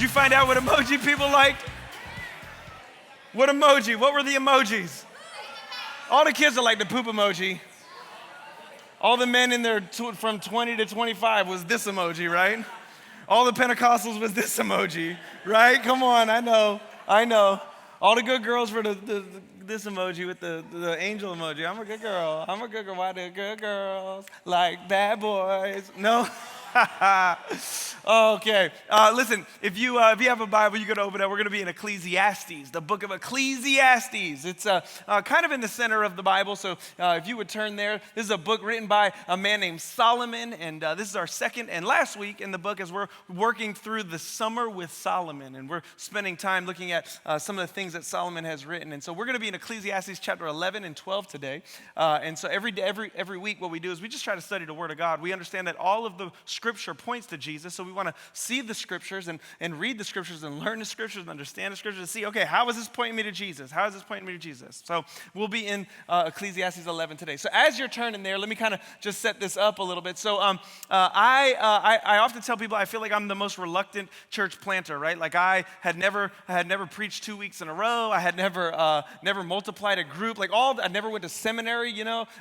you find out what emoji people liked? What emoji? What were the emojis? All the kids are like the poop emoji. All the men in there from 20 to 25 was this emoji, right? All the Pentecostals was this emoji, right? Come on, I know. All the good girls were this emoji with the angel emoji. I'm a good girl. Why do good girls like bad boys? No? Okay. Listen, if you have a Bible, you can open it. We're going to be in Ecclesiastes, the book of Ecclesiastes. It's kind of in the center of the Bible, so if you would turn there. This is a book written by a man named Solomon, and this is our second and last week in the book as we're working through the summer with Solomon, and we're spending time looking at some of the things that Solomon has written. And so we're going to be in Ecclesiastes chapter 11 and 12 today. And so every week what we do is we just try to study the Word of God. We understand that all of the Scripture points to Jesus, so we want to see the Scriptures and read the Scriptures and learn the Scriptures and understand the Scriptures and see, okay, how is this pointing me to Jesus? How is this pointing me to Jesus? So we'll be in Ecclesiastes 11 today. So as you're turning there, let me kind of just set this up a little bit. So I often tell people I feel like I'm the most reluctant church planter, right? Like I had never preached 2 weeks in a row. I had never multiplied a group. I never went to seminary,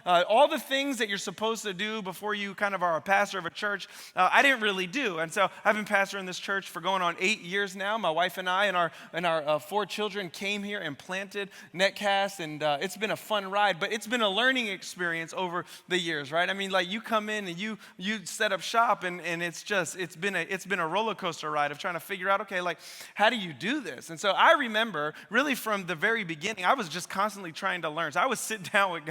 all the things that you're supposed to do before you kind of are a pastor of a church. I didn't really do. And so I've been pastoring this church for going on 8 years now. My wife and I and our 4 children came here and planted Netcast, and it's been a fun ride, but it's been a learning experience over the years, right? I mean, like you come in and you set up shop, and it's been a roller coaster ride of trying to figure out, okay, like how do you do this? And so I remember really from the very beginning, I was just constantly trying to learn. So I would sit down with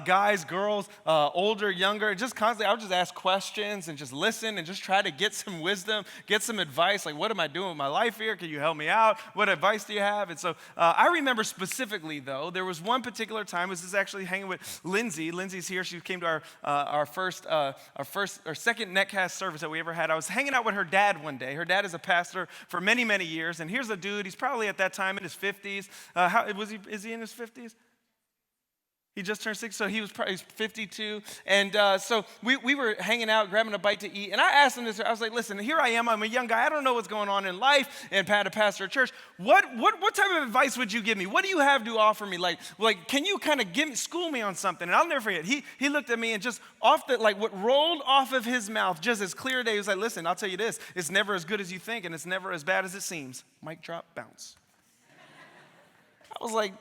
guys, girls, older, younger, just constantly, I would just ask questions and just listen and just try to get some wisdom, get some advice. Like, what am I doing with my life here? Can you help me out? What advice do you have? And so I remember specifically, though, there was one particular time. This is actually hanging with Lindsay. Lindsay's here. She came to our second Netcast service that we ever had. I was hanging out with her dad one day. Her dad is a pastor for many, many years. And here's a dude. He's probably at that time in his 50s. Is he in his 50s? He just turned 60, so he's 52. And so we were hanging out, grabbing a bite to eat. And I asked him this. I was like, listen, here I am. I'm a young guy. I don't know what's going on in life and had to pastor a church. What type of advice would you give me? What do you have to offer me? Like can you kind of school me on something? And I'll never forget. He looked at me and just what rolled off of his mouth, just as clear as day, he was like, listen, I'll tell you this. It's never as good as you think, and it's never as bad as it seems. Mic drop, bounce. I was like,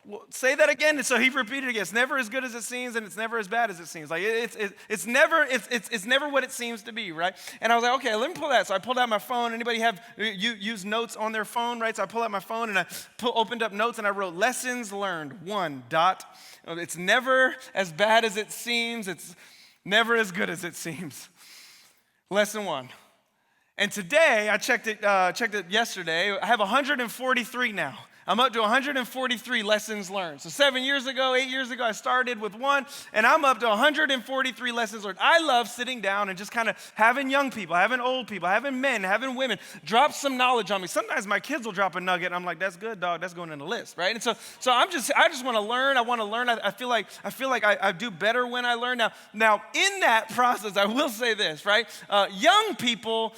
well, say that again. And so he repeated it again. It's never as good as it seems, and it's never as bad as it seems. Like it's never what it seems to be, right? And I was like, okay, let me pull that. So I pulled out my phone. Anybody use notes on their phone, right? So I pulled out my phone and I opened up notes and I wrote lessons learned. 1. It's never as bad as it seems. It's never as good as it seems. Lesson 1. And today I checked it yesterday. I have 143 now. I'm up to 143 lessons learned. So 8 years ago, I started with 1, and I'm up to 143 lessons learned. I love sitting down and just kind of having young people, having old people, having men, having women drop some knowledge on me. Sometimes my kids will drop a nugget, and I'm like, that's good, dog. That's going in the list, right? And so I just want to learn. I want to learn. I feel like I do better when I learn. Now, in that process, I will say this, right? Young people,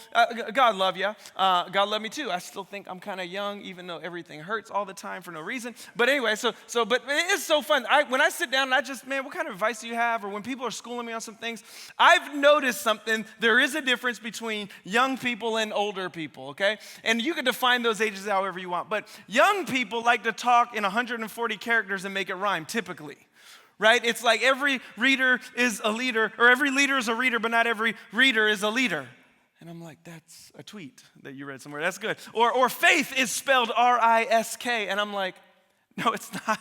God love you. God love me too. I still think I'm kind of young, even though everything hurts all the time for no reason. But anyway, but it's so fun. When I sit down and what kind of advice do you have? Or when people are schooling me on some things, I've noticed something. There is a difference between young people and older people, okay? And you can define those ages however you want. But young people like to talk in 140 characters and make it rhyme, typically. Right? It's like every reader is a leader, or every leader is a reader, but not every reader is a leader. And I'm like, that's a tweet that you read somewhere. That's good. Or faith is spelled R-I-S-K. And I'm like, no, it's not.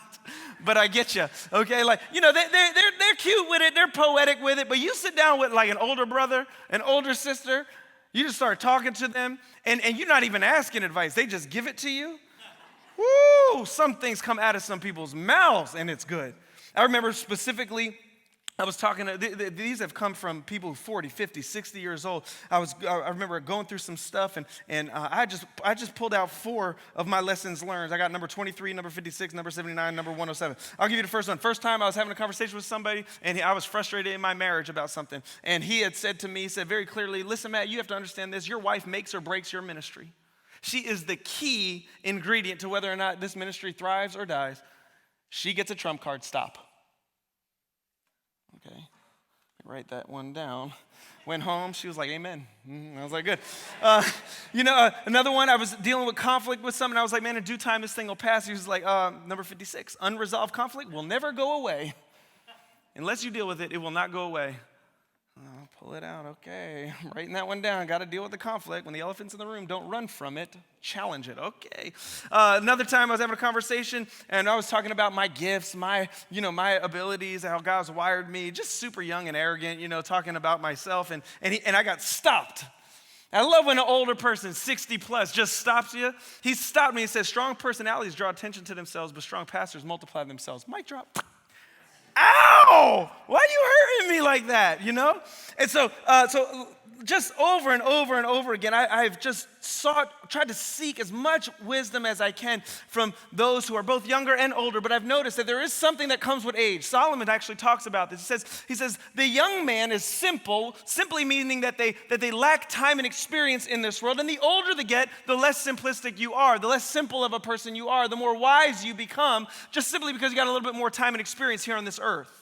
But I get you. Okay? Like, they're cute with it. They're poetic with it. But you sit down with like an older brother, an older sister. You just start talking to them. And you're not even asking advice. They just give it to you. Woo! Some things come out of some people's mouths, and it's good. I remember specifically I was talking to, these have come from people 40, 50, 60 years old. I remember going through some stuff, and I just pulled out 4 of my lessons learned. I got number 23, number 56, number 79, number 107. I'll give you the first one. First time I was having a conversation with somebody, and I was frustrated in my marriage about something. And he had said to me, he said very clearly, listen, Matt, you have to understand this. Your wife makes or breaks your ministry. She is the key ingredient to whether or not this ministry thrives or dies. She gets a trump card, stop. Okay, write that one down. Went home, she was like, amen. I was like, good. Another one, I was dealing with conflict with someone. I was like, man, in due time, this thing will pass. He was like, number 56, unresolved conflict will never go away. Unless you deal with it, it will not go away. I'll pull it out, okay. I'm writing that one down. Got to deal with the conflict. When the elephant's in the room, don't run from it. Challenge it, okay. Another time I was having a conversation, and I was talking about my gifts, my abilities, how God's wired me. Just super young and arrogant, talking about myself, and I got stopped. I love when an older person, 60 plus, just stops you. He stopped me and said, strong personalities draw attention to themselves, but strong pastors multiply themselves. Mic drop. Ow! Why are you hurting me like that, And so just over and over and over again, I've just tried to seek as much wisdom as I can from those who are both younger and older, but I've noticed that there is something that comes with age. Solomon actually talks about this. He says, the young man is simple, simply meaning that they lack time and experience in this world, and the older they get, the less simplistic you are, the less simple of a person you are, the more wise you become, just simply because you got a little bit more time and experience here on this earth.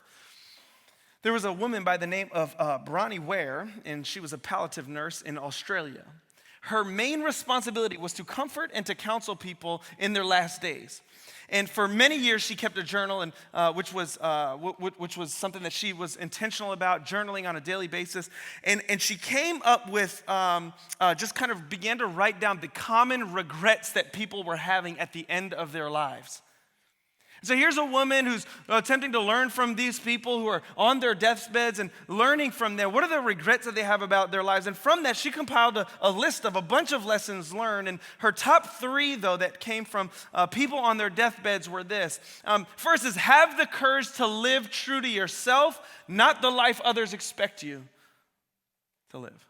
There was a woman by the name of Bronnie Ware, and she was a palliative nurse in Australia. Her main responsibility was to comfort and to counsel people in their last days. And for many years, she kept a journal, and which was something that she was intentional about, journaling on a daily basis. And she came up with, just kind of began to write down the common regrets that people were having at the end of their lives. So here's a woman who's attempting to learn from these people who are on their deathbeds and learning from them. What are the regrets that they have about their lives? And from that, she compiled a list of a bunch of lessons learned. And her top 3, though, that came from people on their deathbeds were this. First is have the courage to live true to yourself, not the life others expect you to live.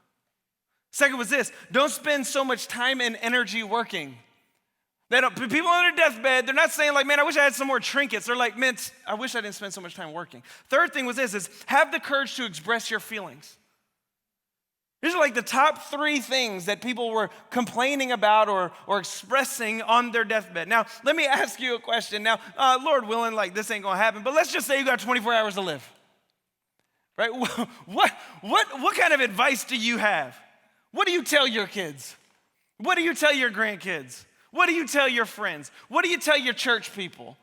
Second was this. Don't spend so much time and energy working. People on their deathbed, they're not saying like, man, I wish I had some more trinkets. They're like, man, I wish I didn't spend so much time working. Third thing was this, is have the courage to express your feelings. These are like the top 3 things that people were complaining about or expressing on their deathbed. Now, let me ask you a question. Now, Lord willing, like this ain't gonna happen, but let's just say you got 24 hours to live, right? What kind of advice do you have? What do you tell your kids? What do you tell your grandkids? What do you tell your friends? What do you tell your church people?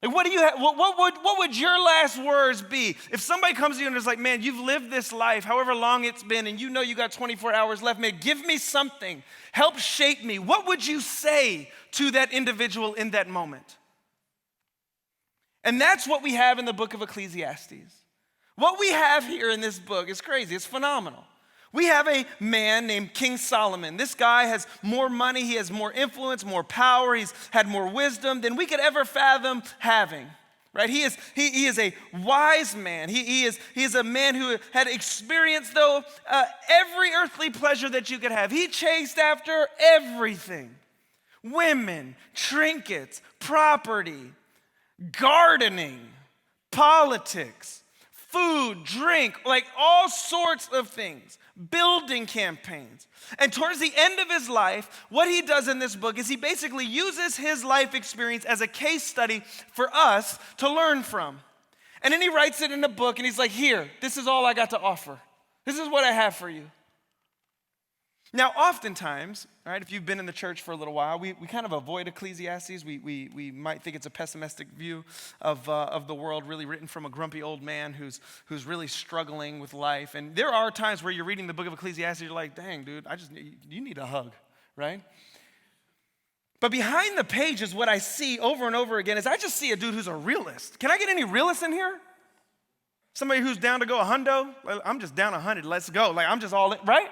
Like, what would your last words be? If somebody comes to you and is like, man, you've lived this life, however long it's been, and you know you got 24 hours left, man, give me something. Help shape me. What would you say to that individual in that moment? And that's what we have in the book of Ecclesiastes. What we have here in this book is crazy. It's phenomenal. We have a man named King Solomon. This guy has more money, he has more influence, more power, he's had more wisdom than we could ever fathom having, right? He is a wise man. He is a man who had experienced, though, every earthly pleasure that you could have. He chased after everything. Women, trinkets, property, gardening, politics, food, drink, like all sorts of things. Building campaigns. And towards the end of his life, what he does in this book is he basically uses his life experience as a case study for us to learn from. And then he writes it in a book and he's like, here, this is all I got to offer. This is what I have for you. Now, oftentimes, right, if you've been in the church for a little while, we kind of avoid Ecclesiastes. We might think it's a pessimistic view of the world, really written from a grumpy old man who's really struggling with life. And there are times where you're reading the book of Ecclesiastes, you're like, dang, dude, you need a hug, right? But behind the pages, what I see over and over again is I just see a dude who's a realist. Can I get any realists in here? Somebody who's down to go a hundo? Like, I'm just down 100, let's go. Like, I'm just all in, right?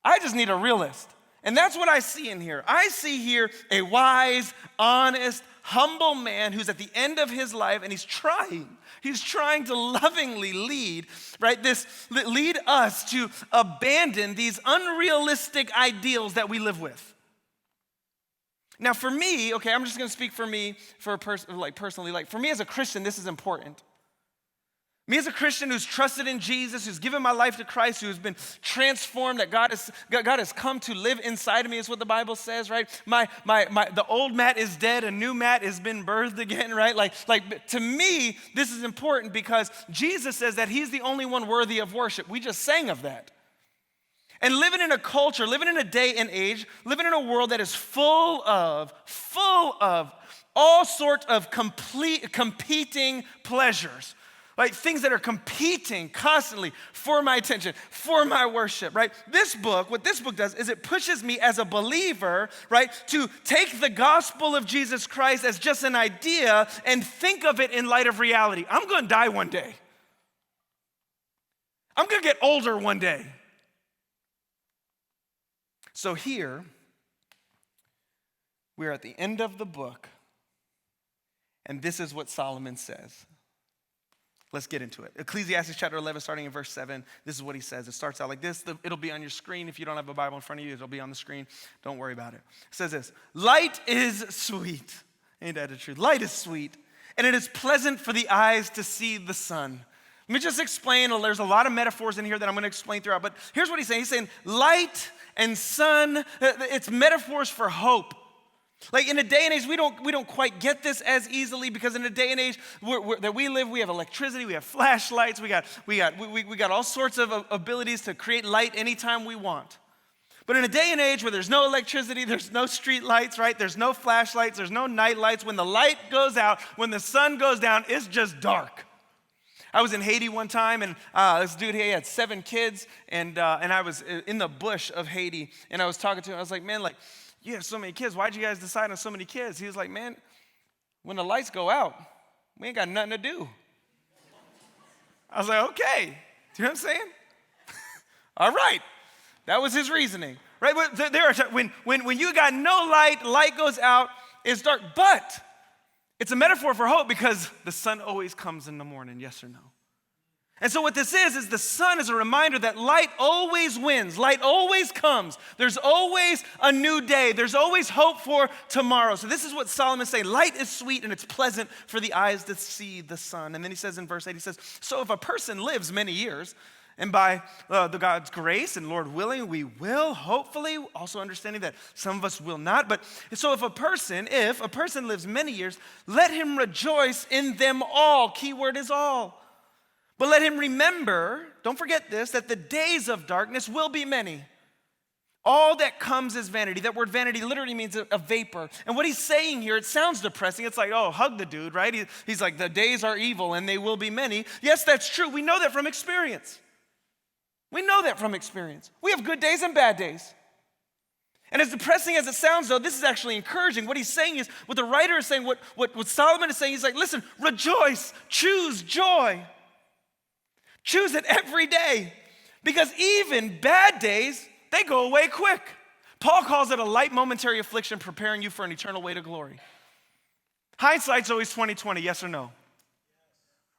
I just need a realist. And that's what I see in here. I see here a wise, honest, humble man who's at the end of his life, and he's trying to lovingly lead, right? Lead us to abandon these unrealistic ideals that we live with. Now for me, okay, I'm just gonna speak for me, personally, for me as a Christian, this is important. Me as a Christian who's trusted in Jesus, who's given my life to Christ, who's been transformed, that God has come to live inside of me, is what the Bible says, right? The old Matt is dead, a new Matt has been birthed again, right? Like to me, this is important because Jesus says that he's the only one worthy of worship. We just sang of that. And living in a culture, living in a day and age, living in a world that is full of all sorts of competing pleasures. Like things that are competing constantly for my attention, for my worship, right? What this book does is it pushes me as a believer, right, to take the gospel of Jesus Christ as just an idea and think of it in light of reality. I'm gonna die one day. I'm gonna get older one day. So here, we're at the end of the book, and this is what Solomon says. Let's get into it. Ecclesiastes chapter 11, starting in verse 7, this is what he says. It starts out like this. It'll be on your screen. If you don't have a Bible in front of you, it'll be on the screen. Don't worry about it. It says this: light is sweet. Ain't that the truth? Light is sweet, and it is pleasant for the eyes to see the sun. Let me just explain. There's a lot of metaphors in here that I'm going to explain throughout, but here's what he's saying. He's saying light and sun, it's metaphors for hope. Like in a day and age, we don't quite get this as easily because in a day and age that we live, we have electricity, we have flashlights, we got all sorts of abilities to create light anytime we want. But in a day and age where there's no electricity, there's no street lights, right? There's no flashlights, there's no night lights. When the light goes out, when the sun goes down, it's just dark. I was in Haiti one time, and this dude, he had 7 kids, and I was in the bush of Haiti, and I was talking to him. I was like, man, like, you have so many kids. Why'd you guys decide on so many kids? He was like, man, when the lights go out, we ain't got nothing to do. I was like, okay. Do you know what I'm saying? All right. That was his reasoning, right? When you got no light goes out, it's dark. But it's a metaphor for hope because the sun always comes in the morning, yes or no? And so what this is the sun is a reminder that light always wins. Light always comes. There's always a new day. There's always hope for tomorrow. So this is what Solomon's saying. Light is sweet and it's pleasant for the eyes to see the sun. And then he says in verse 8, he says, so if a person lives many years, and by the God's grace and Lord willing, we will hopefully, also understanding that some of us will not. But so if a person lives many years, let him rejoice in them all. Key word is all. But let him remember, don't forget this, that the days of darkness will be many. All that comes is vanity. That word vanity literally means a vapor. And what he's saying here, it sounds depressing. It's like, oh, hug the dude, right? He's like, the days are evil and they will be many. Yes, that's true. We know that from experience. We know that from experience. We have good days and bad days. And as depressing as it sounds, though, this is actually encouraging. What he's saying is, what the writer is saying, what Solomon is saying, he's like, listen, rejoice, choose joy. Choose it every day because even bad days, they go away quick. Paul calls it a light momentary affliction preparing you for an eternal way to glory. Hindsight's always 20/20, yes or no?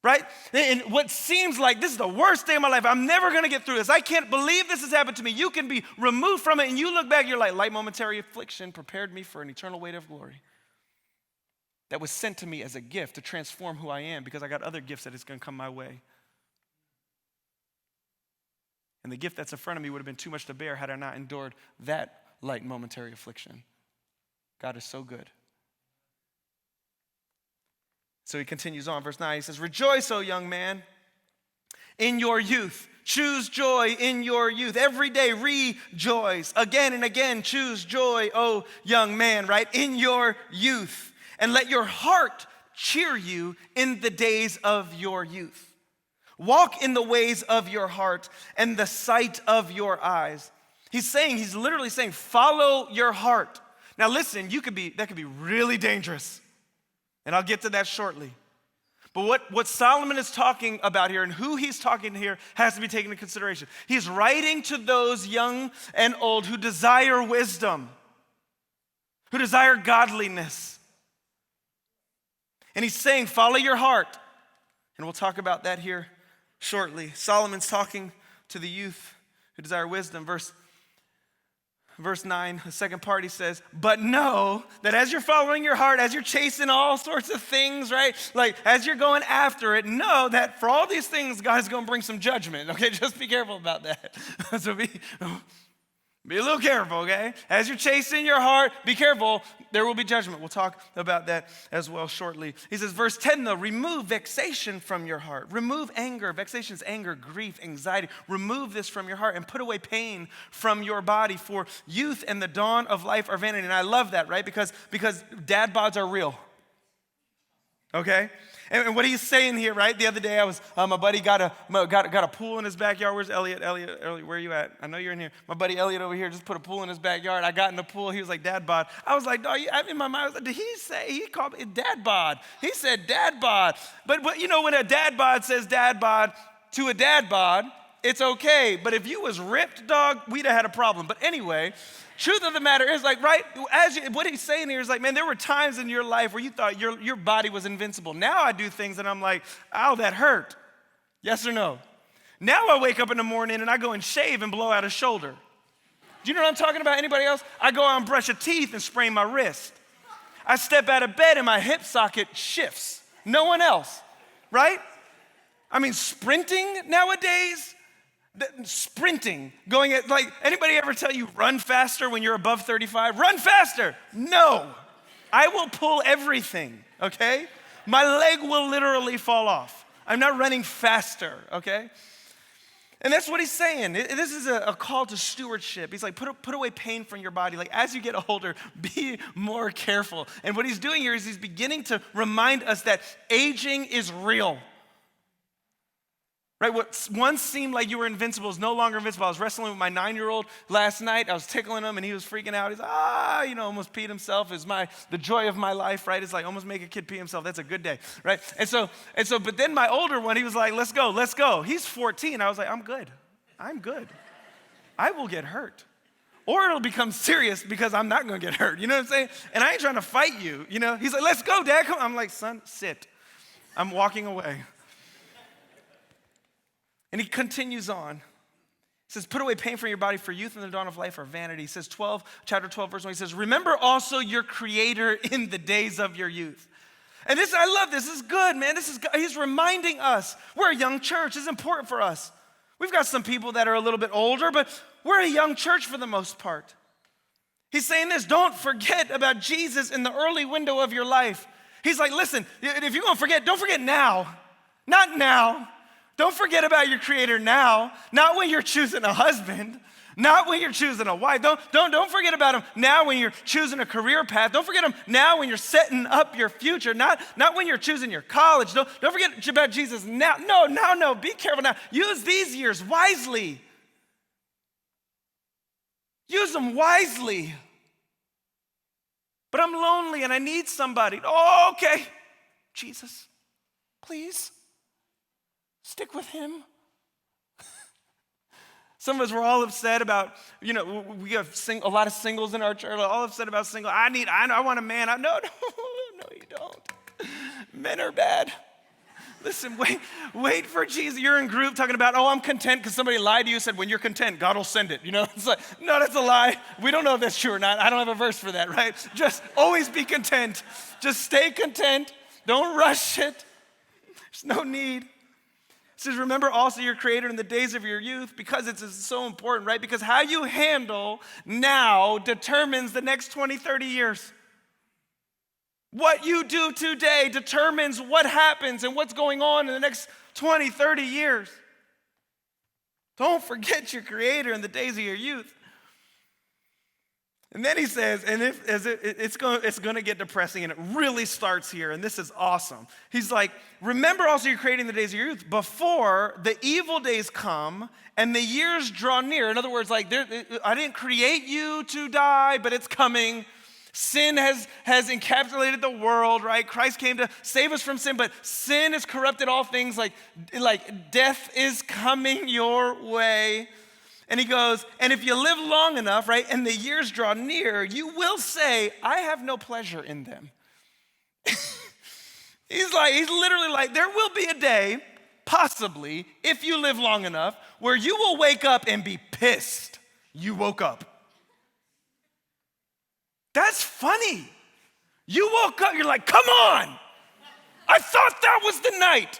Right? And what seems like this is the worst day of my life, I'm never gonna get through this. I can't believe this has happened to me. You can be removed from it and you look back, you're like, light momentary affliction prepared me for an eternal weight of glory. That was sent to me as a gift to transform who I am because I got other gifts that is gonna come my way. And the gift that's in front of me would have been too much to bear had I not endured that light momentary affliction. God is so good. So he continues on, verse 9, he says, rejoice, O young man, in your youth. Choose joy in your youth. Every day rejoice. Again and again choose joy, O young man, right? In your youth. And let your heart cheer you in the days of your youth. Walk in the ways of your heart and the sight of your eyes. He's literally saying, follow your heart. Now listen, that could be really dangerous. And I'll get to that shortly. But what Solomon is talking about here and who he's talking to here has to be taken into consideration. He's writing to those young and old who desire wisdom, who desire godliness. And he's saying, follow your heart. And we'll talk about that here shortly. Solomon's talking to the youth who desire wisdom. Verse 9, the second part, he says, but know that as you're following your heart, as you're chasing all sorts of things, right? Like as you're going after it, know that for all these things, God is going to bring some judgment, okay? Just be careful about that. So be a little careful, okay? As you're chasing your heart, be careful. There will be judgment. We'll talk about that as well shortly. He says, verse 10, though, remove vexation from your heart. Remove anger. Vexation is anger, grief, anxiety. Remove this from your heart and put away pain from your body. For youth and the dawn of life are vanity. And I love that, right? Because dad bods are real. Okay? And what he's saying here, right? The other day, I was my buddy got a pool in his backyard. Where's Elliot? Elliot, where are you at? I know you're in here. My buddy Elliot over here just put a pool in his backyard. I got in the pool. He was like, dad bod. I was like, dog, in my mind, I was like, did he say, he called it dad bod? He said dad bod. But you know, when a dad bod says dad bod to a dad bod, it's okay. But if you was ripped, dog, we'd have had a problem. But anyway, truth of the matter is, like, right, what he's saying here is like, man, there were times in your life where you thought your body was invincible. Now I do things and I'm like, ow, that hurt. Yes or no? Now I wake up in the morning and I go and shave and blow out a shoulder. Do you know what I'm talking about? Anybody else? I go out and brush a teeth and sprain my wrist. I step out of bed and my hip socket shifts. No one else, right? I mean, sprinting nowadays, going at, like, anybody ever tell you run faster when you're above 35? Run faster. No. I will pull everything, okay? My leg will literally fall off. I'm not running faster, okay? And that's what he's saying. This is a call to stewardship. He's like, put away pain from your body. Like, as you get older, be more careful. And what he's doing here is he's beginning to remind us that aging is real. Right, what once seemed like you were invincible is no longer invincible. I was wrestling with my 9-year-old last night. I was tickling him and he was freaking out. He's almost peed himself. Is the joy of my life, right? It's like almost make a kid pee himself. That's a good day, right? And so, but then my older one, he was like, let's go. He's 14. I was like, I'm good. I will get hurt. Or it'll become serious because I'm not going to get hurt. You know what I'm saying? And I ain't trying to fight you, you know? He's like, let's go, Dad, come. I'm like, son, sit. I'm walking away. And he continues on. He says, put away pain from your body, for youth and the dawn of life are vanity. He says, chapter 12, verse 1, he says, remember also your Creator in the days of your youth. And I love this. This is good, man. He's reminding us. We're a young church. It's important for us. We've got some people that are a little bit older, but we're a young church for the most part. He's saying this, don't forget about Jesus in the early window of your life. He's like, listen, if you're going to forget, don't forget now. Not now. Don't forget about your Creator now, not when you're choosing a husband, not when you're choosing a wife. Don't forget about Him now when you're choosing a career path. Don't forget Him now when you're setting up your future, not when you're choosing your college. Don't forget about Jesus now. No, be careful now. Use these years wisely. Use them wisely. But I'm lonely and I need somebody. Oh, okay. Jesus, please. Stick with Him. Some of us were all upset about, we have a lot of singles in our church, all upset about single. I want a man. No, you don't. Men are bad. Listen, wait for Jesus. You're in group talking about, I'm content because somebody lied to you, said, when you're content, God will send it. It's like, no, that's a lie. We don't know if that's true or not. I don't have a verse for that, right? Just always be content. Just stay content. Don't rush it. There's no need. It says, remember also your Creator in the days of your youth, because it's so important, right? Because how you handle now determines the next 20, 30 years. What you do today determines what happens and what's going on in the next 20, 30 years. Don't forget your Creator in the days of your youth. And then he says, and it's going to get depressing, and it really starts here, and this is awesome. He's like, remember also you're creating the days of your youth before the evil days come and the years draw near. In other words, like, I didn't create you to die, but it's coming. Sin has encapsulated the world, right? Christ came to save us from sin, but sin has corrupted all things, like death is coming your way. And he goes, and if you live long enough, right, and the years draw near, you will say, I have no pleasure in them. He's literally like, there will be a day, possibly, if you live long enough, where you will wake up and be pissed you woke up. That's funny. You woke up, you're like, come on. I thought that was the night.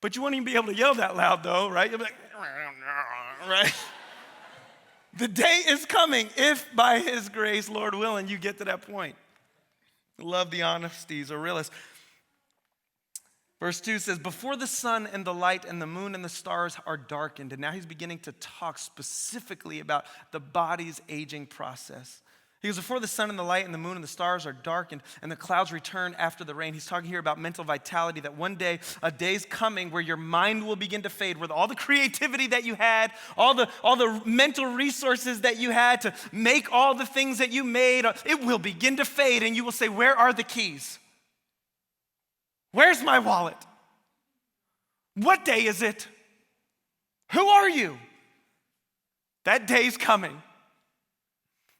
But you won't even be able to yell that loud though, right? You'll be like, right? The day is coming if by his grace, Lord willing, you get to that point. Love the honesty. He's a realist. Verse 2 says, before the sun and the light and the moon and the stars are darkened. And now he's beginning to talk specifically about the body's aging process. He goes, before the sun and the light and the moon and the stars are darkened and the clouds return after the rain. He's talking here about mental vitality, that one day, a day's coming where your mind will begin to fade, where all the creativity that you had, all the mental resources that you had to make all the things that you made, it will begin to fade and you will say, where are the keys? Where's my wallet? What day is it? Who are you? That day's coming.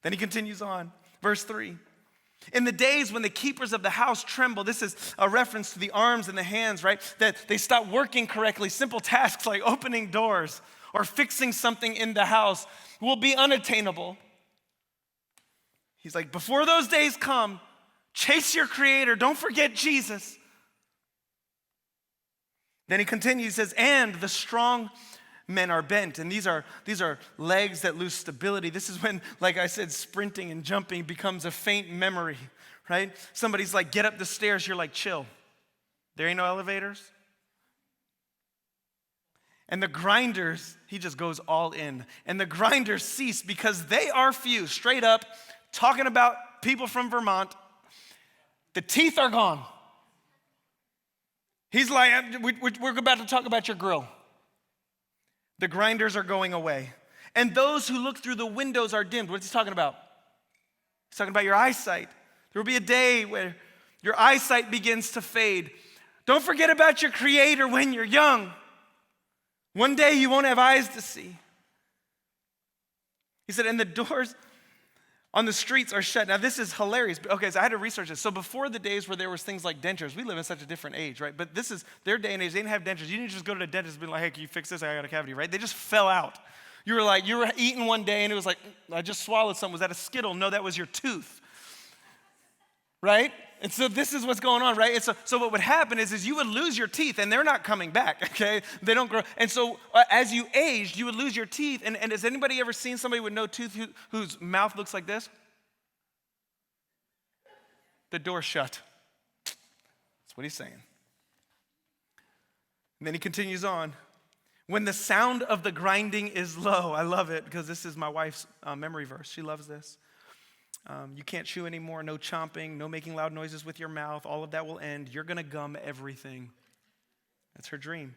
Then he continues on, verse 3. In the days when the keepers of the house tremble, this is a reference to the arms and the hands, right? That they stop working correctly. Simple tasks like opening doors or fixing something in the house will be unattainable. He's like, before those days come, chase your Creator. Don't forget Jesus. Then he continues, he says, and the strong men are bent. And these are legs that lose stability. This is when, like I said, sprinting and jumping becomes a faint memory, right? Somebody's like, get up the stairs. You're like, chill. There ain't no elevators. And the grinders, he just goes all in. And the grinders cease because they are few. Straight up, talking about people from Vermont. The teeth are gone. He's like, we're about to talk about your grill. The grinders are going away. And those who look through the windows are dimmed. What's he talking about? He's talking about your eyesight. There will be a day where your eyesight begins to fade. Don't forget about your Creator when you're young. One day you won't have eyes to see. He said, and the doors on the streets are shut. Now this is hilarious. Okay, so I had to research this. So before the days where there was things like dentures, we live in such a different age, right? But this is their day and age. They didn't have dentures. You didn't just go to the dentist and be like, hey, can you fix this? I got a cavity, right? They just fell out. You were eating one day and it was like, I just swallowed something. Was that a Skittle? No, that was your tooth, right? And so this is what's going on, right? And so what would happen is you would lose your teeth and they're not coming back, okay? They don't grow. And so as you aged, you would lose your teeth. And has anybody ever seen somebody with no tooth whose mouth looks like this? The door's shut. That's what he's saying. And then he continues on. When the sound of the grinding is low, I love it because this is my wife's memory verse. She loves this. You can't chew anymore, no chomping, no making loud noises with your mouth. All of that will end. You're going to gum everything. That's her dream.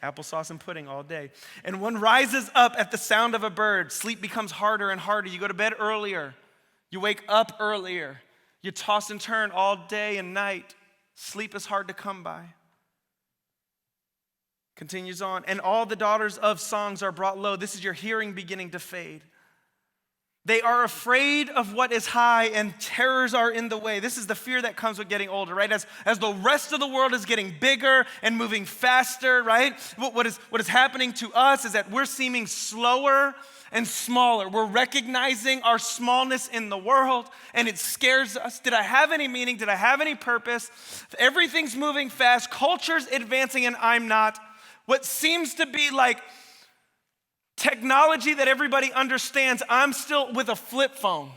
Applesauce and pudding all day. And one rises up at the sound of a bird. Sleep becomes harder and harder. You go to bed earlier. You wake up earlier. You toss and turn all day and night. Sleep is hard to come by. Continues on. And all the daughters of songs are brought low. This is your hearing beginning to fade. They are afraid of what is high and terrors are in the way. This is the fear that comes with getting older, right? As the rest of the world is getting bigger and moving faster, right? What is happening to us is that we're seeming slower and smaller. We're recognizing our smallness in the world and it scares us. Did I have any meaning? Did I have any purpose? Everything's moving fast. Culture's advancing and I'm not. What seems to be like technology that everybody understands, I'm still with a flip phone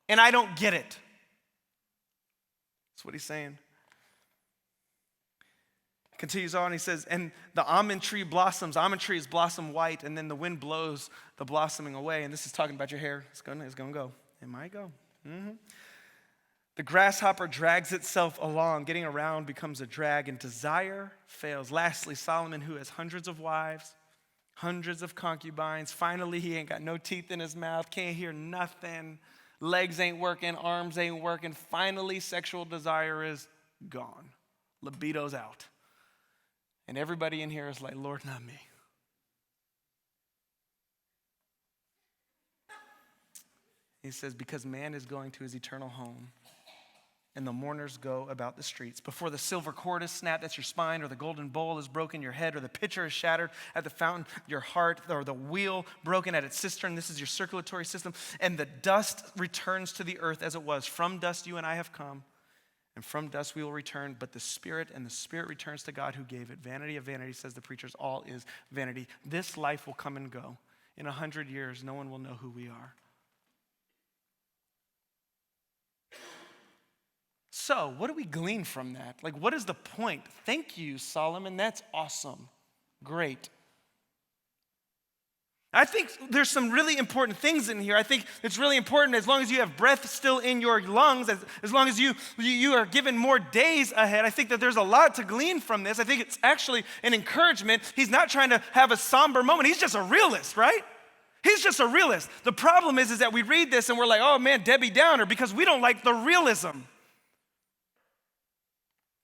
and I don't get it. That's what he's saying. Continues on, he says, and the almond tree blossoms. Almond trees blossom white, and then the wind blows the blossoming away. And this is talking about your hair. It's gonna go. It might go. Mm-hmm. The grasshopper drags itself along. Getting around becomes a drag, and desire fails. Lastly, Solomon, who has hundreds of wives, hundreds of concubines. Finally, he ain't got no teeth in his mouth, can't hear nothing. Legs ain't working, arms ain't working. Finally, sexual desire is gone. Libido's out. And everybody in here is like, Lord, not me. He says, because man is going to his eternal home. and the mourners go about the streets. Before the silver cord is snapped, that's your spine, or the golden bowl is broken, your head, or the pitcher is shattered at the fountain, your heart, or the wheel broken at its cistern. This is your circulatory system. And the dust returns to the earth as it was. From dust you and I have come, and from dust we will return. But the spirit returns to God who gave it. Vanity of vanity, says the preachers, all is vanity. This life will come and go. In 100 years, no one will know who we are. So, what do we glean from that? Like, what is the point? Thank you, Solomon. That's awesome. Great. I think there's some really important things in here. I think it's really important, as long as you have breath still in your lungs, as long as you are given more days ahead. I think that there's a lot to glean from this. I think it's actually an encouragement. He's not trying to have a somber moment. He's just a realist, right? He's just a realist. The problem is that we read this and we're like, oh man, Debbie Downer, because we don't like the realism.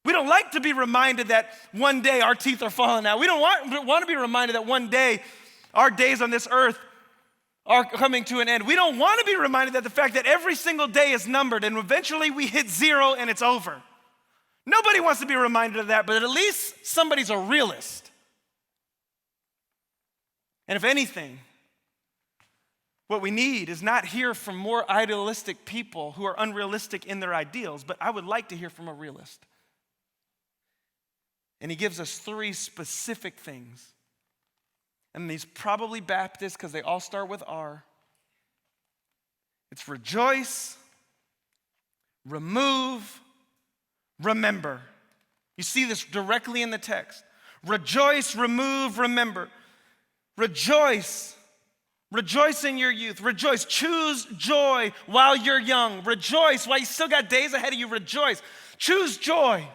We don't like to be reminded that one day our teeth are falling out. We don't want to be reminded that one day our days on this earth are coming to an end. We don't want to be reminded that the fact that every single day is numbered and eventually we hit zero and it's over. Nobody wants to be reminded of that, but at least somebody's a realist. And if anything, what we need is not hear from more idealistic people who are unrealistic in their ideals, but I would like to hear from a realist. And he gives us 3 specific things. And these probably Baptist because they all start with R. It's rejoice, remove, remember. You see this directly in the text. Rejoice, remove, remember. Rejoice. Rejoice in your youth. Rejoice. Choose joy while you're young. Rejoice while you still got days ahead of you. Rejoice. Choose joy.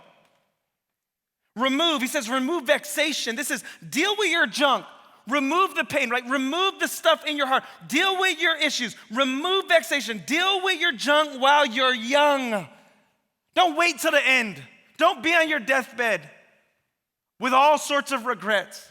Remove. He says remove vexation. This is deal with your junk. Remove the pain, right? Remove the stuff in your heart. Deal with your issues. Remove vexation. Deal with your junk while you're young. Don't wait till the end. Don't be on your deathbed with all sorts of regrets.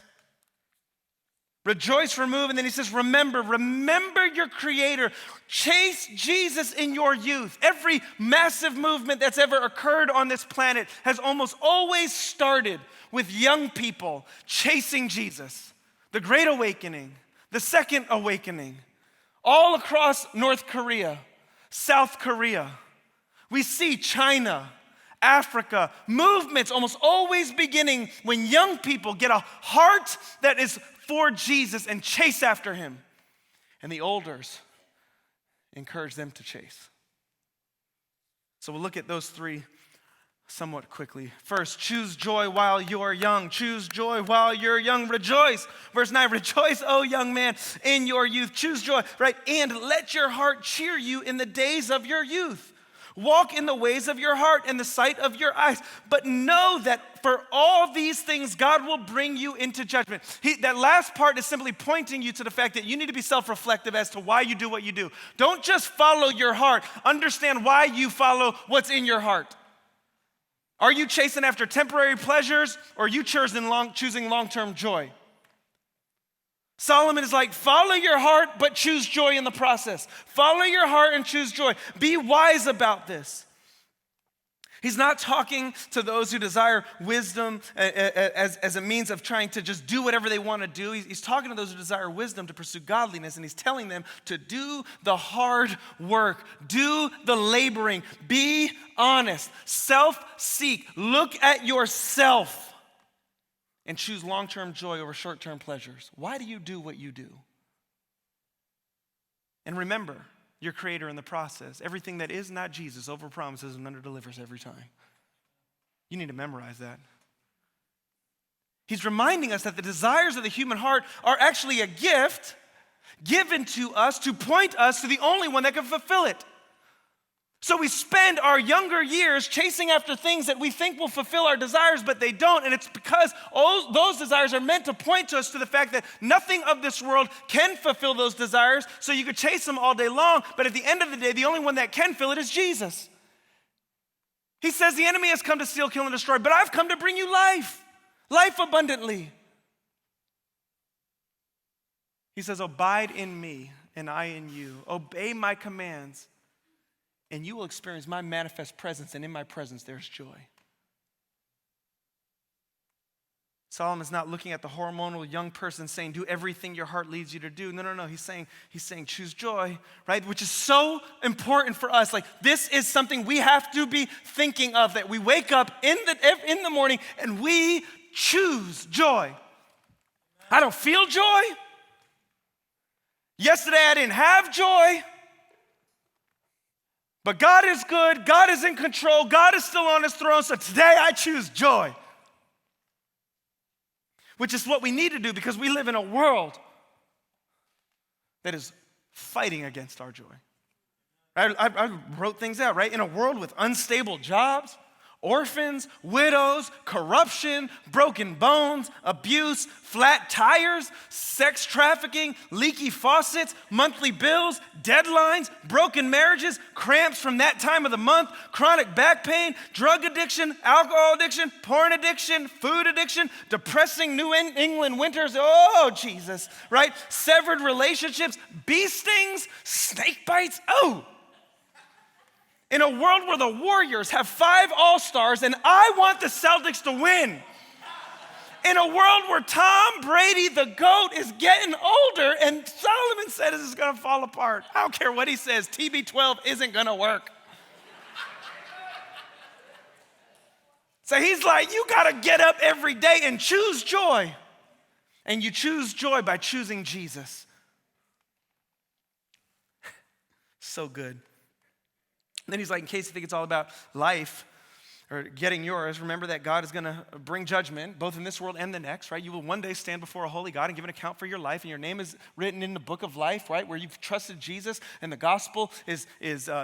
Rejoice, remove, and then he says, remember your Creator. Chase Jesus in your youth. Every massive movement that's ever occurred on this planet has almost always started with young people chasing Jesus. The Great Awakening, the Second Awakening, all across North Korea, South Korea. We see China, Africa, movements almost always beginning when young people get a heart that is for Jesus and chase after him. And the elders encourage them to chase. So we'll look at those 3 somewhat quickly. First, choose joy while you're young. Choose joy while you're young. Rejoice. Verse 9, rejoice, O young man, in your youth. Choose joy, right? And let your heart cheer you in the days of your youth. Walk in the ways of your heart and the sight of your eyes. But know that for all these things, God will bring you into judgment. That last part is simply pointing you to the fact that you need to be self-reflective as to why you do what you do. Don't just follow your heart. Understand why you follow what's in your heart. Are you chasing after temporary pleasures, or are you choosing long-term joy? Solomon is like, follow your heart, but choose joy in the process. Follow your heart and choose joy. Be wise about this. He's not talking to those who desire wisdom as a means of trying to just do whatever they want to do. He's talking to those who desire wisdom to pursue godliness, and he's telling them to do the hard work, do the laboring, be honest, self-seek, look at yourself, and choose long-term joy over short-term pleasures. Why do you do what you do? And remember your Creator in the process. Everything that is not Jesus overpromises and underdelivers every time. You need to memorize that. He's reminding us that the desires of the human heart are actually a gift given to us to point us to the only one that can fulfill it. So we spend our younger years chasing after things that we think will fulfill our desires, but they don't. And it's because all those desires are meant to point to us to the fact that nothing of this world can fulfill those desires. So you could chase them all day long, but at the end of the day, the only one that can fill it is Jesus. He says the enemy has come to steal, kill, and destroy, but I've come to bring you life, life abundantly. He says, abide in me and I in you. Obey my commands. and you will experience my manifest presence, and in my presence there's joy. Solomon's not looking at the hormonal young person saying, do everything your heart leads you to do. No. He's saying, choose joy, right? Which is so important for us. Like, this is something we have to be thinking of, that we wake up in the morning and we choose joy. I don't feel joy. Yesterday I didn't have joy. But God is good. God is in control. God is still on his throne. So today I choose joy. Which is what we need to do, because we live in a world that is fighting against our joy. I wrote things out, right? In a world with unstable jobs, orphans, widows, corruption, broken bones, abuse, flat tires, sex trafficking, leaky faucets, monthly bills, deadlines, broken marriages, cramps from that time of the month, chronic back pain, drug addiction, alcohol addiction, porn addiction, food addiction, depressing New England winters, oh Jesus, right? Severed relationships, bee stings, snake bites, oh. In a world where the Warriors have 5 All-Stars and I want the Celtics to win. In a world where Tom Brady, the GOAT, is getting older and Solomon said this is gonna fall apart. I don't care what he says, TB12 isn't gonna work. So he's like, you gotta get up every day and choose joy. And you choose joy by choosing Jesus. So good. And then he's like, in case you think it's all about life or getting yours, remember that God is going to bring judgment, both in this world and the next, right? You will one day stand before a holy God and give an account for your life, and your name is written in the book of life, right? Where you've trusted Jesus, and the gospel is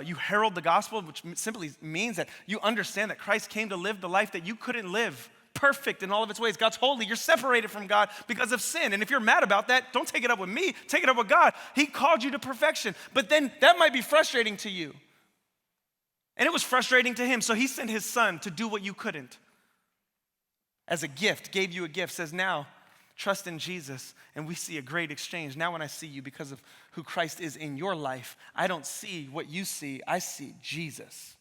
you herald the gospel, which simply means that you understand that Christ came to live the life that you couldn't live. Perfect in all of its ways. God's holy. You're separated from God because of sin. And if you're mad about that, don't take it up with me. Take it up with God. He called you to perfection. But then that might be frustrating to you. And it was frustrating to him, so he sent his son to do what you couldn't. As a gift, gave you a gift, says now, trust in Jesus, and we see a great exchange. Now when I see you because of who Christ is in your life, I don't see what you see, I see Jesus.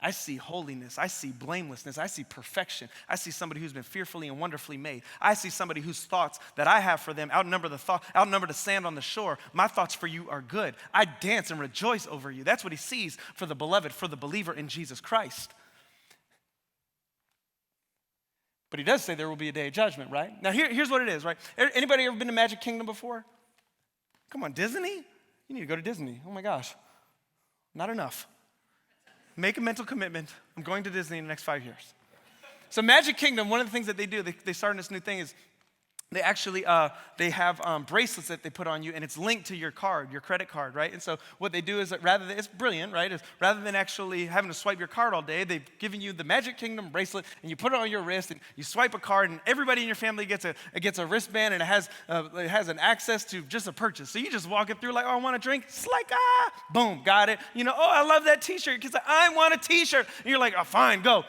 I see holiness, I see blamelessness, I see perfection. I see somebody who's been fearfully and wonderfully made. I see somebody whose thoughts that I have for them outnumber the sand on the shore. My thoughts for you are good. I dance and rejoice over you. That's what he sees for the beloved, for the believer in Jesus Christ. But he does say there will be a day of judgment, right? Now here's what it is, right? Anybody ever been to Magic Kingdom before? Come on, Disney? You need to go to Disney. Oh my gosh, not enough. Make a mental commitment. I'm going to Disney in the next 5 years. So Magic Kingdom, one of the things that they do, they started this new thing is they actually, they have bracelets that they put on you, and it's linked to your card, your credit card, right? And so what they do is that it's brilliant, right? Rather than actually having to swipe your card all day, they've given you the Magic Kingdom bracelet, and you put it on your wrist, and you swipe a card, and everybody in your family gets a wristband, and it has an access to just a purchase. So you just walk it through like, oh, I want a drink. It's like, boom, got it. You know, oh, I love that T-shirt. Kids like, I want a T-shirt. And you're like, oh, fine, go.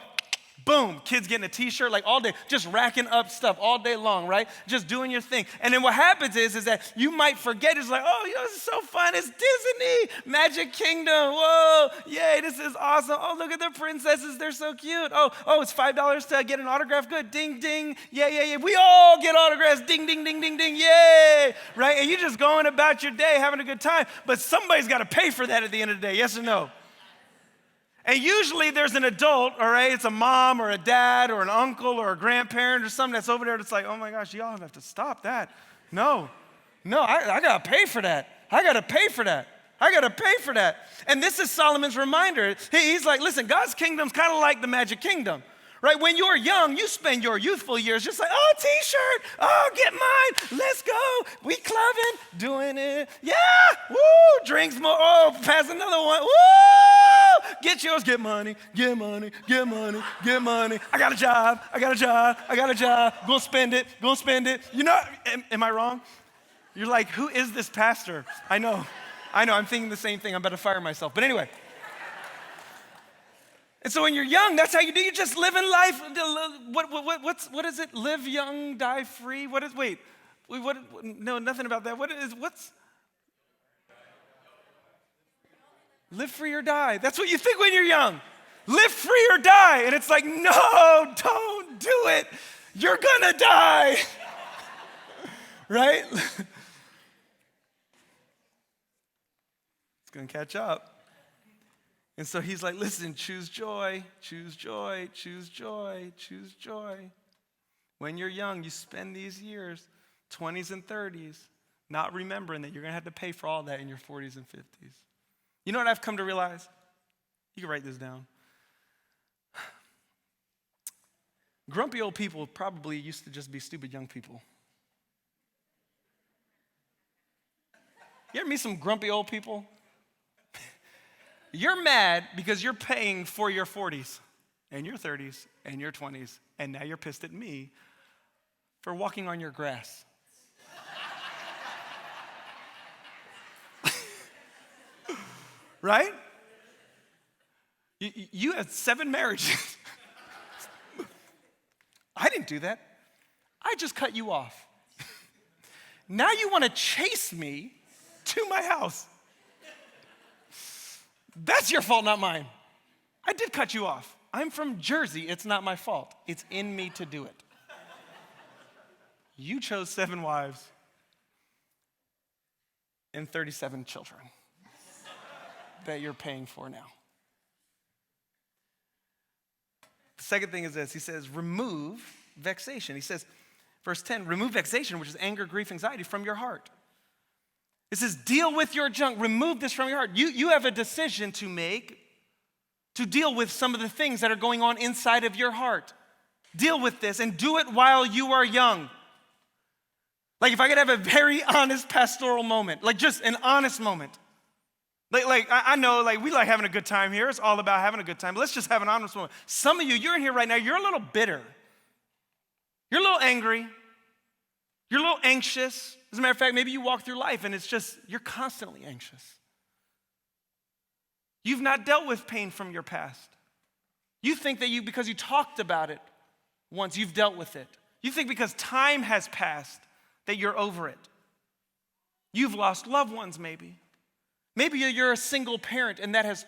Boom, kids getting a T-shirt like all day, just racking up stuff all day long, right? Just doing your thing. And then what happens is that you might forget. It's like, oh, this is so fun. It's Disney, Magic Kingdom. Whoa, yay, this is awesome. Oh, look at the princesses. They're so cute. Oh, it's $5 to get an autograph. Good, ding, ding. Yeah. We all get autographs. Ding, ding, ding, ding, ding. Yay, right? And you're just going about your day having a good time. But somebody's got to pay for that at the end of the day. Yes or no? And usually there's an adult, all right? It's a mom or a dad or an uncle or a grandparent or something that's over there that's like, oh my gosh, y'all have to stop that. No, I got to pay for that. I got to pay for that. And this is Solomon's reminder. He's like, listen, God's kingdom's kind of like the Magic Kingdom. Right, when you're young, you spend your youthful years just like, oh, T-shirt, oh, get mine, let's go, we clubbing, doing it, yeah, woo, drinks more, oh, pass another one, woo, get yours, get money, I got a job, go spend it, you know, am I wrong? You're like, who is this pastor? I know, I'm thinking the same thing, I'm about to fire myself, but anyway. And so when you're young, that's how you do. You just live in life. What is it? Live young, die free. No, nothing about that. Live free or die. That's what you think when you're young. Live free or die. And it's like, no, don't do it. You're gonna die. Right? It's gonna catch up. And so he's like, listen, choose joy, choose joy, choose joy, choose joy. When you're young, you spend these years, 20s and 30s, not remembering that you're gonna have to pay for all that in your 40s and 50s. You know what I've come to realize? You can write this down. Grumpy old people probably used to just be stupid young people. You ever meet some grumpy old people? You're mad because you're paying for your 40s and your 30s and your 20s, and now you're pissed at me for walking on your grass. Right? You had 7 marriages. I didn't do that. I just cut you off. Now you want to chase me to my house. That's your fault, not mine. I did cut you off. I'm from Jersey. It's not my fault. It's in me to do it. You chose 7 wives and 37 children that you're paying for now. The second thing is this. He says, remove vexation. He says, verse 10, remove vexation, which is anger, grief, anxiety, from your heart. It says, deal with your junk. Remove this from your heart. You have a decision to make to deal with some of the things that are going on inside of your heart. Deal with this and do it while you are young. Like if I could have a very honest pastoral moment, like just an honest moment. I know, we like having a good time here. It's all about having a good time. But let's just have an honest moment. Some of you, you're in here right now, you're a little bitter. You're a little angry. You're a little anxious. As a matter of fact, maybe you walk through life and it's just, you're constantly anxious. You've not dealt with pain from your past. You think that because you talked about it once, you've dealt with it. You think because time has passed that you're over it. You've lost loved ones maybe. Maybe you're a single parent and that has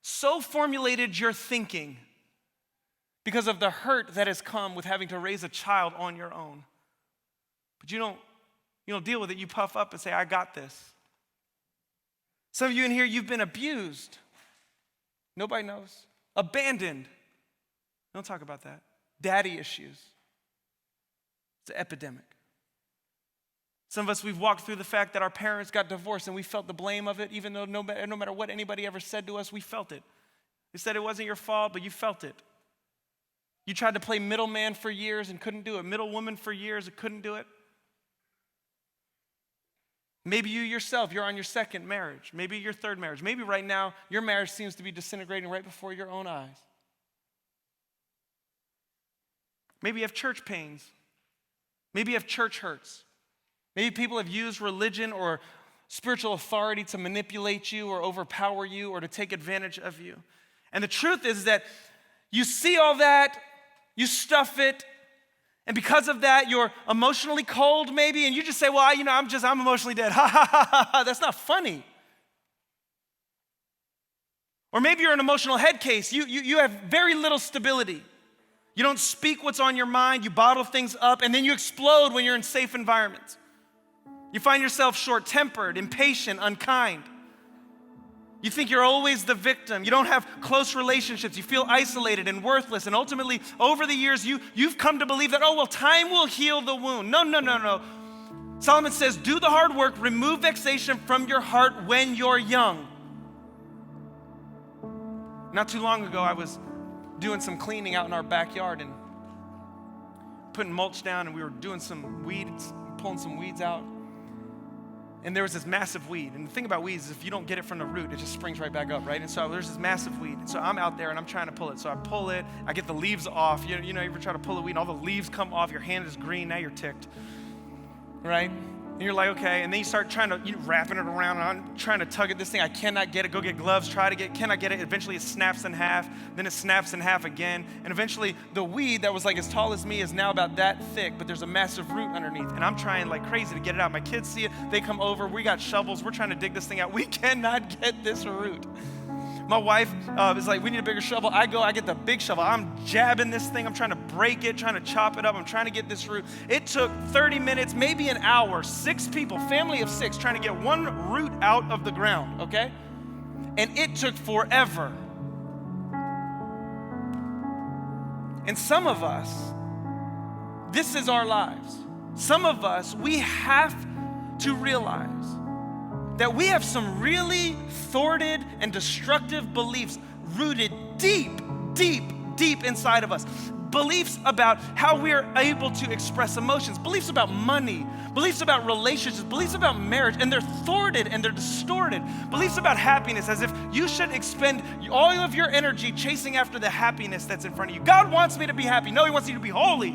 so formulated your thinking because of the hurt that has come with having to raise a child on your own. But you don't deal with it. You puff up and say, I got this. Some of you in here, you've been abused. Nobody knows. Abandoned. Don't talk about that. Daddy issues. It's an epidemic. Some of us, we've walked through the fact that our parents got divorced and we felt the blame of it, even though no matter what anybody ever said to us, we felt it. They said it wasn't your fault, but you felt it. You tried to play middleman for years and couldn't do it. Middlewoman for years and couldn't do it. Maybe you yourself, you're on your second marriage. Maybe your third marriage. Maybe right now, your marriage seems to be disintegrating right before your own eyes. Maybe you have church pains. Maybe you have church hurts. Maybe people have used religion or spiritual authority to manipulate you or overpower you or to take advantage of you. And the truth is that you see all that, you stuff it, and because of that, you're emotionally cold maybe, and you just say, well, I'm emotionally dead. Ha, ha, ha, ha, ha. That's not funny. Or maybe you're an emotional head case. You have very little stability. You don't speak what's on your mind. You bottle things up, and then you explode when you're in safe environments. You find yourself short-tempered, impatient, unkind. You think you're always the victim. You don't have close relationships. You feel isolated and worthless. And ultimately, over the years, you've come to believe that, time will heal the wound. No. Solomon says, do the hard work, remove vexation from your heart when you're young. Not too long ago, I was doing some cleaning out in our backyard and putting mulch down, and we were doing some weeds, pulling some weeds out. And there was this massive weed. And the thing about weeds is if you don't get it from the root, it just springs right back up, right? And so there's this massive weed. And so I'm out there and I'm trying to pull it. So I pull it, I get the leaves off. You ever try to pull a weed and all the leaves come off, your hand is green, now you're ticked, right? And you're like, okay. And then you start trying to, wrapping it around, and I'm trying to tug at this thing. I cannot get it. Go get gloves, cannot get it. Eventually it snaps in half. Then it snaps in half again. And eventually the weed that was like as tall as me is now about that thick, but there's a massive root underneath. And I'm trying like crazy to get it out. My kids see it. They come over. We got shovels. We're trying to dig this thing out. We cannot get this root. My wife is like, we need a bigger shovel. I get the big shovel. I'm jabbing this thing. I'm trying to break it, trying to chop it up. I'm trying to get this root. It took 30 minutes, maybe an hour, 6 people, family of 6, trying to get one root out of the ground, okay? And it took forever. And some of us, this is our lives. Some of us, we have to realize that we have some really thwarted and destructive beliefs rooted deep, deep, deep inside of us. Beliefs about how we are able to express emotions, beliefs about money, beliefs about relationships, beliefs about marriage, and they're thwarted and they're distorted. Beliefs about happiness, as if you should expend all of your energy chasing after the happiness that's in front of you. God wants me to be happy. No, He wants you to be holy.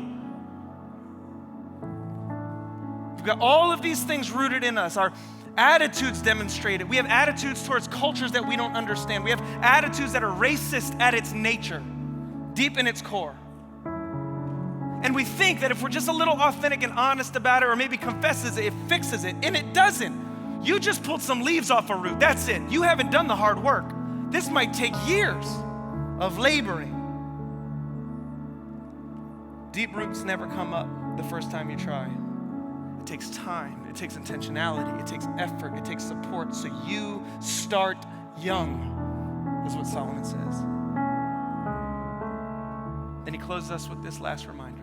We've got all of these things rooted in us. Our attitudes demonstrate it. We have attitudes towards cultures that we don't understand. We have attitudes that are racist at its nature, deep in its core. And we think that if we're just a little authentic and honest about it, or maybe confesses it, it fixes it, and it doesn't. You just pulled some leaves off a root. That's it. You haven't done the hard work. This might take years of laboring. Deep roots never come up the first time you try. It takes time, it takes intentionality, it takes effort, it takes support. So you start young, is what Solomon says. Then he closes us with this last reminder.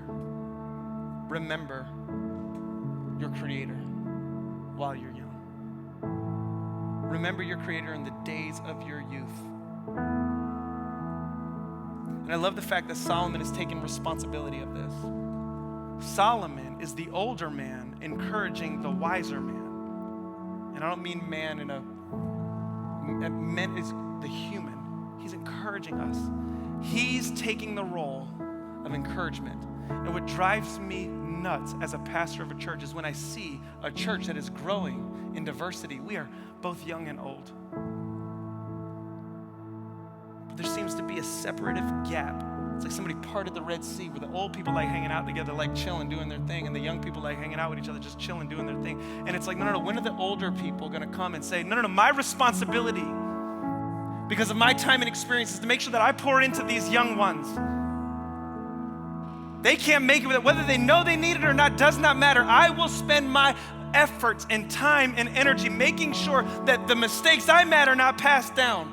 Remember your Creator while you're young. Remember your Creator in the days of your youth. And I love the fact that Solomon is taking responsibility of this. Solomon is the older man encouraging the wiser man. And I don't mean man in man is the human. He's encouraging us. He's taking the role of encouragement. And what drives me nuts as a pastor of a church is when I see a church that is growing in diversity. We are both young and old. But there seems to be a separative gap. It's like somebody parted the Red Sea where the old people like hanging out together, like chilling, doing their thing, and the young people like hanging out with each other, just chilling, doing their thing. And it's like, no, when are the older people gonna come and say, no, my responsibility, because of my time and experience, is to make sure that I pour into these young ones. They can't make it with it. Whether they know they need it or not does not matter. I will spend my efforts and time and energy making sure that the mistakes I made are not passed down.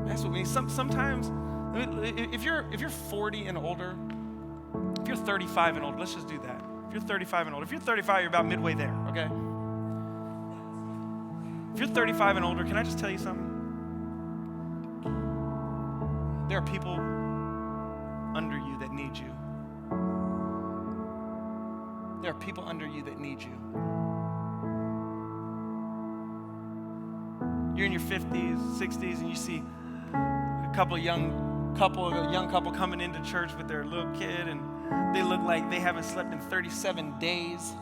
That's what we need. Sometimes, if you're 40 and older, if you're 35 and older, let's just do that. If you're 35 and older, if you're 35, you're about midway there, okay? If you're 35 and older, can I just tell you something? There are people under you that need you. There are people under you that need you. You're in your 50s, 60s, and you see a young couple coming into church with their little kid, and they look like they haven't slept in 37 days.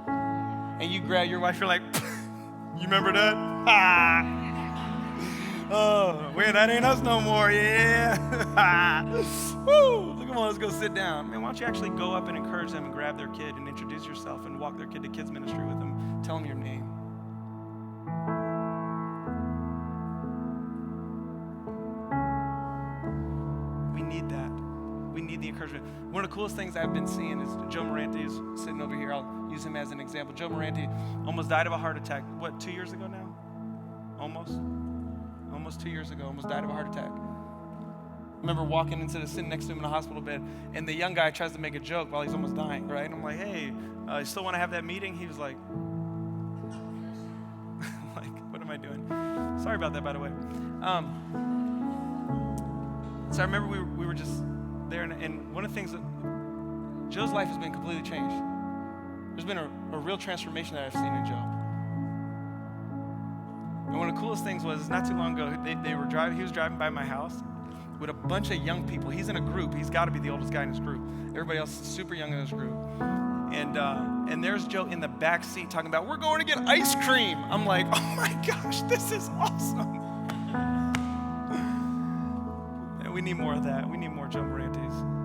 And you grab your wife, you're like, you remember that? Oh, wait, that ain't us no more, yeah. Woo, come on, let's go sit down. Man, why don't you actually go up and encourage them and grab their kid and introduce yourself and walk their kid to kids ministry with them. Tell them your name. We need that. We need the encouragement. One of the coolest things I've been seeing is Joe Morante is sitting over here. I'll use him as an example. Joe Morante almost died of a heart attack. What, 2 years ago now? Almost 2 years ago, almost died of a heart attack. I remember sitting next to him in a hospital bed, and the young guy tries to make a joke while he's almost dying, right? And I'm like, hey, you still want to have that meeting? He was like, what am I doing? Sorry about that, by the way. So I remember we were just there, and one of the things that Joe's life has been completely changed. There's been a real transformation that I've seen in Joe. And one of the coolest things was not too long ago, he was driving by my house, with a bunch of young people. He's in a group. He's got to be the oldest guy in his group. Everybody else is super young in his group. And there's Joe in the back seat talking about, we're going to get ice cream. I'm like, oh my gosh, this is awesome. And we need more of that. We need more Joe Morantes.